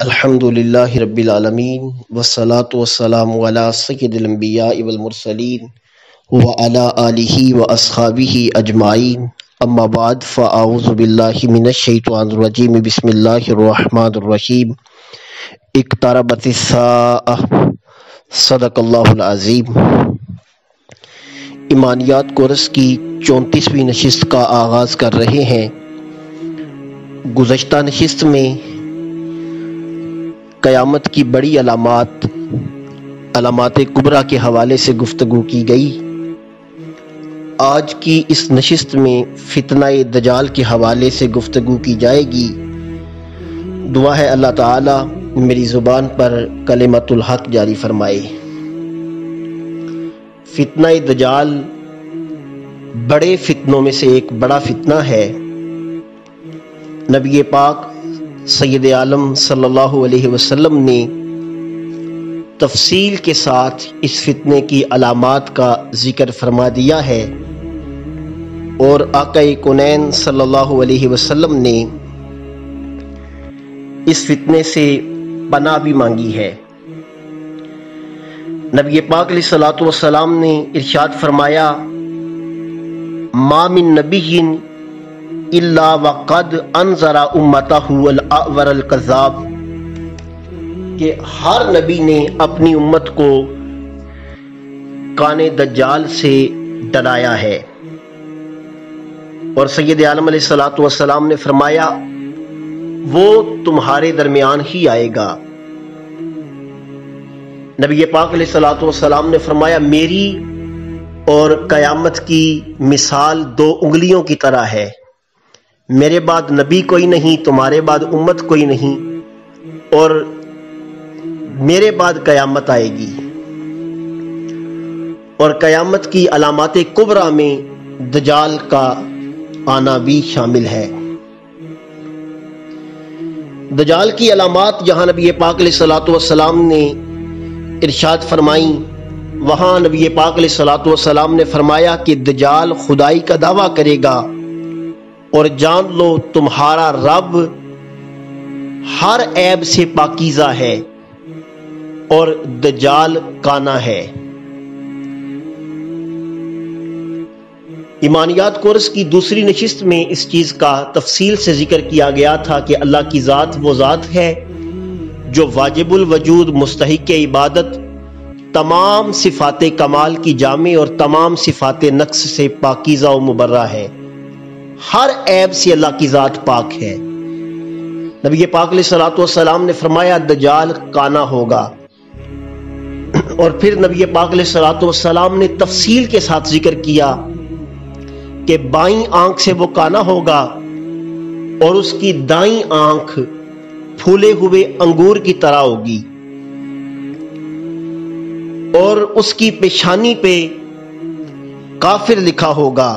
الحمدللہ رب العالمین والصلاة والسلام علی سید الانبیاء والمرسلین وعلی آلہ واصحابہ اجمعین، اما بعد فاعوذ باللہ من الشیطان الرجیم، بسم اللہ الرحمن الرحیم۔ اقتربت الساعہ، صدق اللہ العظیم۔ ایمانیات کورس کی 34ویں نشست کا آغاز کر رہے ہیں۔ گزشتہ نشست میں قیامت کی بڑی علامات کبریٰ کے حوالے سے گفتگو کی گئی۔ آج کی اس نشست میں فتنہ دجال کے حوالے سے گفتگو کی جائے گی۔ دعا ہے اللہ تعالی میری زبان پر کلمۃ الحق جاری فرمائے۔ فتنہ دجال بڑے فتنوں میں سے ایک بڑا فتنہ ہے۔ نبی پاک سید عالم صلی اللہ علیہ وسلم نے تفصیل کے ساتھ اس فتنے کی علامات کا ذکر فرما دیا ہے، اور آقا کونین صلی اللہ علیہ وسلم نے اس فتنے سے پناہ بھی مانگی ہے۔ نبی پاک علیہ الصلوۃ والسلام نے ارشاد فرمایا، ما من نبی الا وقد انذر امتہ الاعور الکذاب، کہ ہر نبی نے اپنی امت کو کان دجال سے ڈرایا ہے۔ اور سید عالم علیہ الصلوۃ والسلام نے فرمایا، وہ تمہارے درمیان ہی آئے گا۔ نبی پاک علیہ الصلوۃ والسلام نے فرمایا، میری اور قیامت کی مثال 2 انگلیوں کی طرح ہے۔ میرے بعد نبی کوئی نہیں، تمہارے بعد امت کوئی نہیں، اور میرے بعد قیامت آئے گی۔ اور قیامت کی علامات کبریٰ میں دجال کا آنا بھی شامل ہے۔ دجال کی علامات جہاں نبی پاک علیہ الصلوۃ والسلام نے ارشاد فرمائیں، وہاں نبی پاک علیہ الصلوۃ والسلام نے فرمایا کہ دجال خدائی کا دعویٰ کرے گا، اور جان لو تمہارا رب ہر عیب سے پاکیزہ ہے، اور دجال کانا ہے۔ ایمانیات کورس کی دوسری نشست میں اس چیز کا تفصیل سے ذکر کیا گیا تھا کہ اللہ کی ذات وہ ذات ہے جو واجب الوجود، مستحق عبادت، تمام صفات کمال کی جامع اور تمام صفات نقص سے پاکیزہ و مبرہ ہے۔ ہر عیب سے اللہ کی ذات پاک ہے۔ نبی پاک علیہ الصلوۃ والسلام نے فرمایا دجال کانا ہوگا، اور پھر نبی پاک علیہ الصلوۃ والسلام نے تفصیل کے ساتھ ذکر کیا کہ بائیں آنکھ سے وہ کانا ہوگا، اور اس کی دائیں آنکھ پھولے ہوئے انگور کی طرح ہوگی، اور اس کی پیشانی پہ کافر لکھا ہوگا۔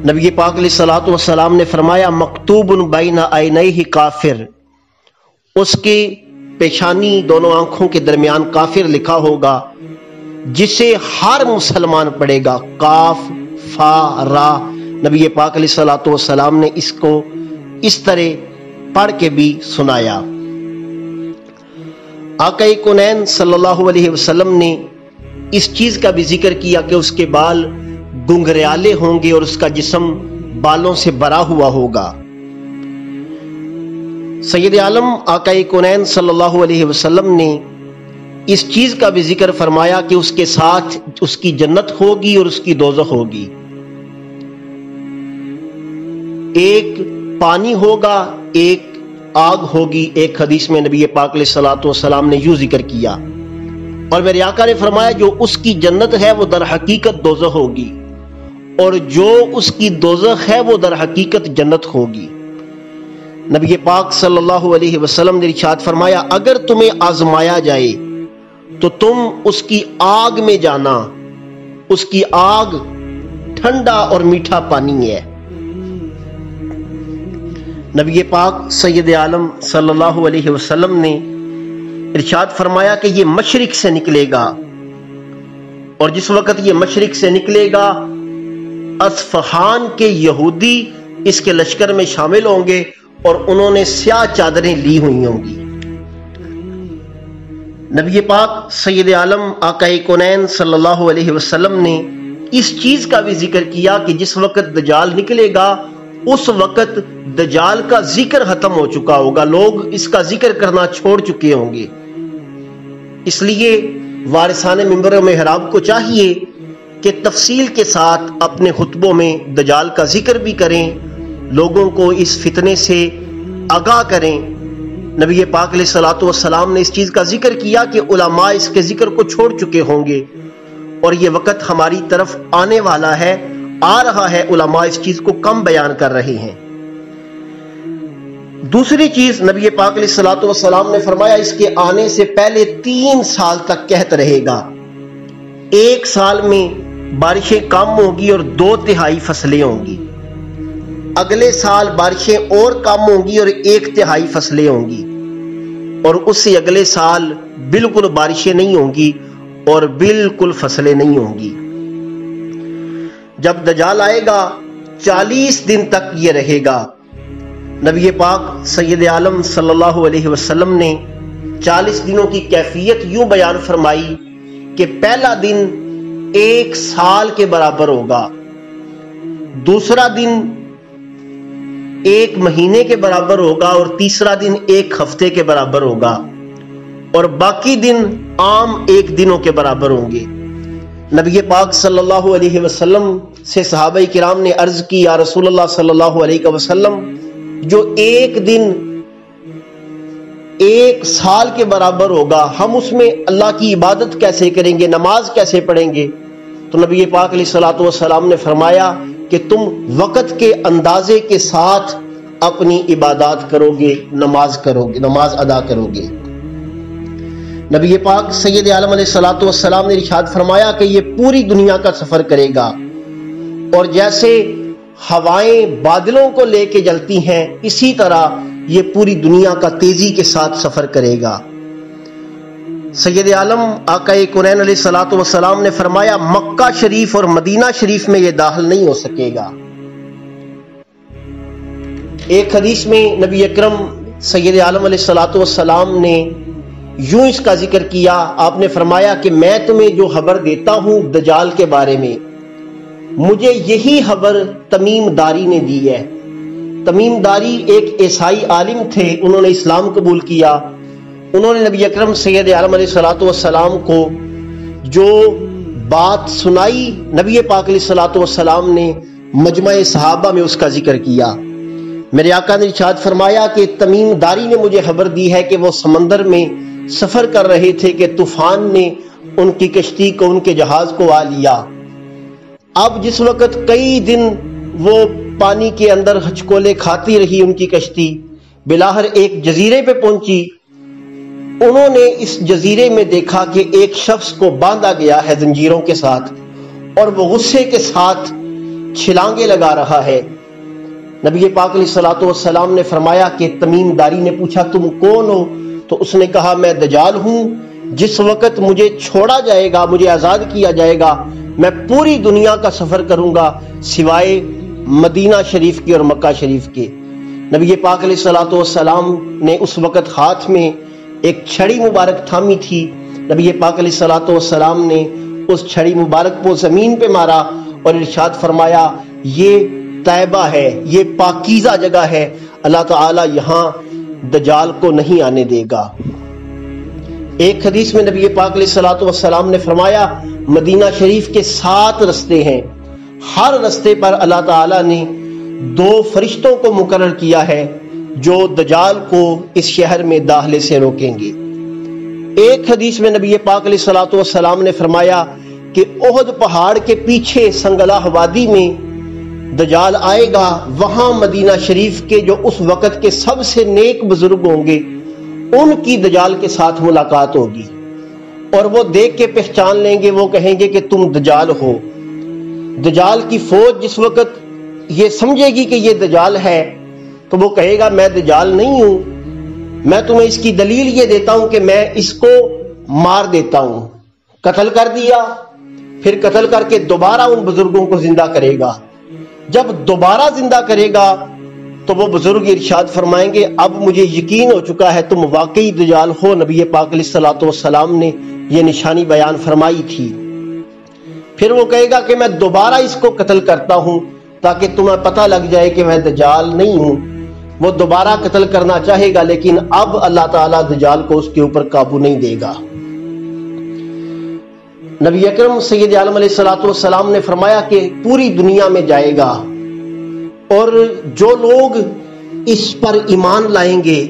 نبی پاک علیہ الصلوۃ والسلام نے فرمایا، مکتوب بین عینیہ کافر، اس کے پیشانی دونوں آنکھوں کے درمیان کافر لکھا ہوگا، جسے ہر مسلمان پڑھے گا، کاف فا را۔ نبی پاک علیہ الصلوۃ والسلام نے اس کو اس طرح پڑھ کے بھی سنایا۔ آقا کونین صلی اللہ علیہ وسلم نے اس چیز کا بھی ذکر کیا کہ اس کے بال گنگریالے ہوں گے اور اس کا جسم بالوں سے بھرا ہوا ہوگا۔ سید عالم آقا کونین صلی اللہ علیہ وسلم نے اس چیز کا بھی ذکر فرمایا کہ اس کے ساتھ اس کی جنت ہوگی اور اس کی دوزخ ہوگی۔ ایک پانی ہوگا، ایک آگ ہوگی۔ ایک حدیث میں نبی پاک علیہ الصلوۃ والسلام نے یوں ذکر کیا، اور میرے آقا نے فرمایا جو اس کی جنت ہے وہ در حقیقت دوزخ ہوگی، اور جو اس کی دوزخ ہے وہ در حقیقت جنت ہوگی۔ نبی پاک صلی اللہ علیہ وسلم نے ارشاد فرمایا، اگر تمہیں آزمایا جائے تو تم اس کی آگ میں جانا، اس کی آگ ٹھنڈا اور میٹھا پانی ہے۔ نبی پاک سید عالم صلی اللہ علیہ وسلم نے ارشاد فرمایا کہ یہ مشرق سے نکلے گا، اور جس وقت یہ مشرق سے نکلے گا اصفہان کے یہودی اس کے لشکر میں شامل ہوں گے اور انہوں نے سیاہ چادریں لی ہوئی ہوں گی۔ نبی پاک سید عالم آقا کونین صلی اللہ علیہ وسلم نے اس چیز کا بھی ذکر کیا کہ جس وقت دجال نکلے گا اس وقت دجال کا ذکر ختم ہو چکا ہوگا، لوگ اس کا ذکر کرنا چھوڑ چکے ہوں گے۔ اس لیے وارثان منبر و محراب کو چاہیے کہ تفصیل کے ساتھ اپنے خطبوں میں دجال کا ذکر بھی کریں، لوگوں کو اس فتنے سے آگاہ کریں۔ نبی پاک علیہ الصلوۃ والسلام نے اس چیز کا ذکر کیا کہ علماء اس کے ذکر کو چھوڑ چکے ہوں گے اور یہ وقت ہماری طرف آنے والا ہے، آ رہا ہے، علماء اس چیز کو کم بیان کر رہے ہیں۔ دوسری چیز نبی پاک علیہ الصلوۃ والسلام نے فرمایا اس کے آنے سے پہلے 3 سال تک قحط رہے گا۔ 1 سال میں بارشیں کم ہوگی اور 2/3 فصلیں ہوں گی، اگلے سال بارشیں اور کم ہوں گی اور 1/3 فصلیں ہوں گی، اور اس سے اگلے سال بالکل بارشیں نہیں ہوں گی اور بالکل فصلیں نہیں ہوں گی۔ جب دجال آئے گا 40 دن تک یہ رہے گا۔ نبی پاک سید عالم صلی اللہ علیہ وسلم نے 40 دنوں کی کیفیت یوں بیان فرمائی کہ پہلا دن 1 سال کے برابر ہوگا، دوسرا دن 1 مہینے کے برابر ہوگا اور تیسرا دن 1 ہفتے کے برابر ہوگا، اور باقی دن عام 1 دنوں کے برابر ہوں گے۔ نبی پاک صلی اللہ علیہ وسلم سے صحابہ کرام نے عرض کی، یا رسول اللہ صلی اللہ علیہ وسلم، جو 1 دن 1 سال کے برابر ہوگا، ہم اس میں اللہ کی عبادت کیسے کریں گے، نماز کیسے پڑھیں گے؟ تو نبی پاک علیہ الصلوۃ والسلام نے فرمایا کہ تم وقت کے اندازے کے ساتھ اپنی عبادات کرو گے، نماز ادا کرو گے۔ نبی پاک سید عالم علیہ الصلوۃ والسلام نے ارشاد فرمایا کہ یہ پوری دنیا کا سفر کرے گا، اور جیسے ہوائیں بادلوں کو لے کے جلتی ہیں اسی طرح یہ پوری دنیا کا تیزی کے ساتھ سفر کرے گا۔ سید عالم آقا کونین علیہ الصلوۃ والسلام نے فرمایا مکہ شریف اور مدینہ شریف میں یہ داخل نہیں ہو سکے گا۔ ایک حدیث میں نبی اکرم سید عالم علیہ الصلوۃ والسلام نے یوں اس کا ذکر کیا، آپ نے فرمایا کہ میں تمہیں جو خبر دیتا ہوں دجال کے بارے میں، مجھے یہی خبر تمیم داری نے دی ہے۔ تمیم داری ایک عیسائی عالم تھے، انہوں نے اسلام قبول کیا۔ انہوں نے نبی اکرم سید عالم علیہ الصلوۃ والسلام کو جو بات سنائی، نبی پاک علیہ الصلوۃ والسلام نے مجمع صحابہ میں اس کا ذکر کیا۔ میرے آقا نے ارشاد فرمایا کہ تمیم داری نے مجھے خبر دی ہے کہ وہ سمندر میں سفر کر رہے تھے کہ طوفان نے ان کی کشتی کو، ان کے جہاز کو آ لیا۔ اب جس وقت کئی دن وہ پانی کے اندر ہچکولے کھاتی رہی ان کی کشتی، بلاخر ایک جزیرے پہ پہنچی۔ انہوں نے اس جزیرے میں دیکھا کہ ایک شخص کو باندھا گیا ہے زنجیروں کے ساتھ، اور وہ غصے کے ساتھ چھلانگے لگا رہا ہے۔ نبی پاک علیہ الصلوۃ والسلام نے فرمایا کہ تمیم داری نے پوچھا تم کون ہو؟ تو اس نے کہا میں دجال ہوں، جس وقت مجھے چھوڑا جائے گا، مجھے آزاد کیا جائے گا، میں پوری دنیا کا سفر کروں گا سوائے مدینہ شریف کی اور مکہ شریف کے۔ نبی پاک علیہ الصلوۃ والسلام نے اس وقت ہاتھ میں ایک چھڑی مبارک تھامی تھی۔ نبی پاک علیہ الصلوۃ والسلام نے اس چھڑی مبارک کو زمین پہ مارا اور ارشاد فرمایا یہ طیبہ ہے، یہ پاکیزہ جگہ ہے، اللہ تعالی یہاں دجال کو نہیں آنے دے گا۔ ایک حدیث میں نبی پاک علیہ الصلوۃ والسلام نے فرمایا مدینہ شریف کے 7 رستے ہیں، ہر رستے پر اللہ تعالی نے 2 فرشتوں کو مقرر کیا ہے جو دجال کو اس شہر میں داخلے سے روکیں گے۔ ایک حدیث میں نبی پاک علیہ الصلوۃ والسلام نے فرمایا کہ احد پہاڑ کے پیچھے سنگلاہ وادی میں دجال آئے گا، وہاں مدینہ شریف کے جو اس وقت کے سب سے نیک بزرگ ہوں گے ان کی دجال کے ساتھ ملاقات ہوگی، اور وہ دیکھ کے پہچان لیں گے، وہ کہیں گے کہ تم دجال ہو۔ دجال کی فوج جس وقت یہ سمجھے گی کہ یہ دجال ہے تو وہ کہے گا میں دجال نہیں ہوں، میں تمہیں اس کی دلیل یہ دیتا ہوں کہ میں اس کو مار دیتا ہوں، قتل کر دیا، پھر قتل کر کے دوبارہ ان بزرگوں کو زندہ کرے گا۔ جب دوبارہ زندہ کرے گا تو وہ بزرگ ارشاد فرمائیں گے اب مجھے یقین ہو چکا ہے تم واقعی دجال ہو، نبی پاک علیہ الصلوۃ والسلام نے یہ نشانی بیان فرمائی تھی۔ پھر وہ کہے گا کہ میں دوبارہ اس کو قتل کرتا ہوں تاکہ تمہیں پتہ لگ جائے کہ میں دجال نہیں ہوں۔ وہ دوبارہ قتل کرنا چاہے گا لیکن اب اللہ تعالیٰ دجال کو اس کے اوپر قابو نہیں دے گا۔ نبی اکرم سید عالم علیہ الصلوۃ والسلام نے فرمایا کہ پوری دنیا میں جائے گا اور جو لوگ اس پر ایمان لائیں گے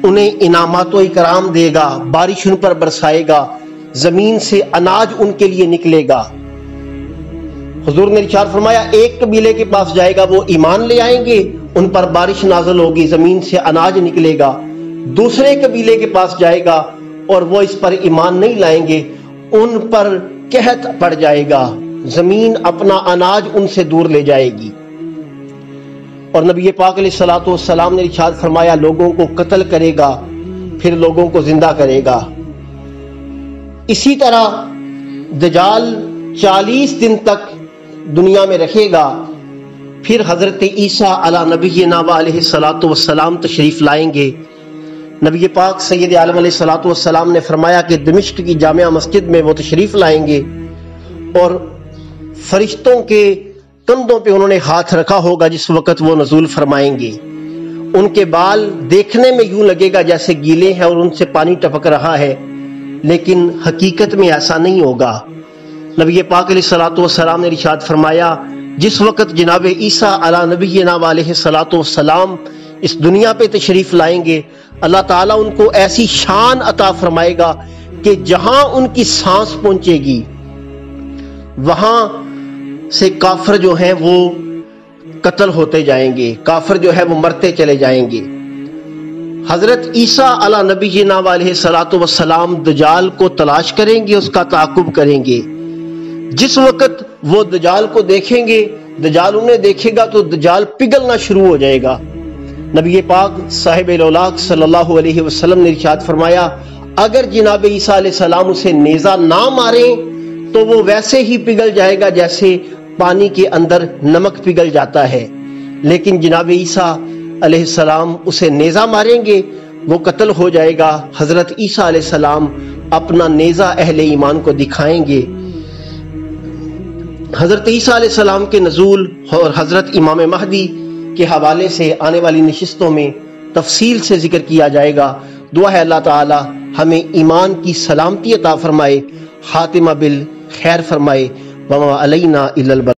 انہیں انعامات و اکرام دے گا، بارش ان پر برسائے گا، زمین سے اناج ان کے لیے نکلے گا۔ حضور نے ارشاد فرمایا ایک قبیلے کے پاس جائے گا، وہ ایمان لے آئیں گے، ان پر بارش نازل ہوگی، زمین سے اناج نکلے گا۔ دوسرے قبیلے کے پاس جائے گا اور وہ اس پر ایمان نہیں لائیں گے، ان پر قحط پڑ جائے گا، زمین اپنا اناج ان سے دور لے جائے گی۔ اور نبی پاک علیہ الصلوۃ والسلام نے ارشاد فرمایا لوگوں کو قتل کرے گا پھر لوگوں کو زندہ کرے گا۔ اسی طرح دجال 40 دن تک دنیا میں رکھے گا، پھر حضرت عیسیٰ علی نبینا علیہ الصلوۃ والسلام تشریف لائیں گے۔ نبی پاک سید عالم علیہ الصلوۃ والسلام نے فرمایا کہ دمشق کی جامع مسجد میں وہ تشریف لائیں گے اور فرشتوں کے کندھوں پہ انہوں نے ہاتھ رکھا ہوگا جس وقت وہ نزول فرمائیں گے۔ ان کے بال دیکھنے میں یوں لگے گا جیسے گیلے ہیں اور ان سے پانی ٹپک رہا ہے، لیکن حقیقت میں ایسا نہیں ہوگا۔ نبی پاک علیہ الصلوۃ والسلام نے ارشاد فرمایا جس وقت جناب عیسیٰ علی نبینا علیہ الصلوۃ والسلام اس دنیا پہ تشریف لائیں گے، اللہ تعالیٰ ان کو ایسی شان عطا فرمائے گا کہ جہاں ان کی سانس پہنچے گی وہاں سے کافر جو ہیں وہ قتل ہوتے جائیں گے، کافر جو ہے وہ مرتے چلے جائیں گے۔ حضرت عیسیٰ علی نبینا علیہ الصلوۃ والسلام دجال کو تلاش کریں گے، اس کا تعاقب کریں گے۔ جس وقت وہ دجال کو دیکھیں گے، دجال انہیں دیکھے گا تو دجال پگھلنا شروع ہو جائے گا۔ نبی پاک صاحب الاولاق صلی اللہ علیہ وسلم نے ارشاد فرمایا اگر جناب عیسیٰ علیہ السلام اسے نیزہ نہ ماریں تو وہ ویسے ہی پگھل جائے گا جیسے پانی کے اندر نمک پگھل جاتا ہے، لیکن جناب عیسیٰ علیہ السلام اسے نیزہ ماریں گے، وہ قتل ہو جائے گا۔ حضرت عیسیٰ علیہ السلام اپنا نیزہ اہل ایمان کو دکھائیں گے۔ حضرت عیسیٰ علیہ السلام کے نزول اور حضرت امام مہدی کے حوالے سے آنے والی نشستوں میں تفصیل سے ذکر کیا جائے گا۔ دعا ہے اللہ تعالی ہمیں ایمان کی سلامتی عطا فرمائے، خاتمہ بالخیر فرمائے۔ وما علینا الا البلاغ۔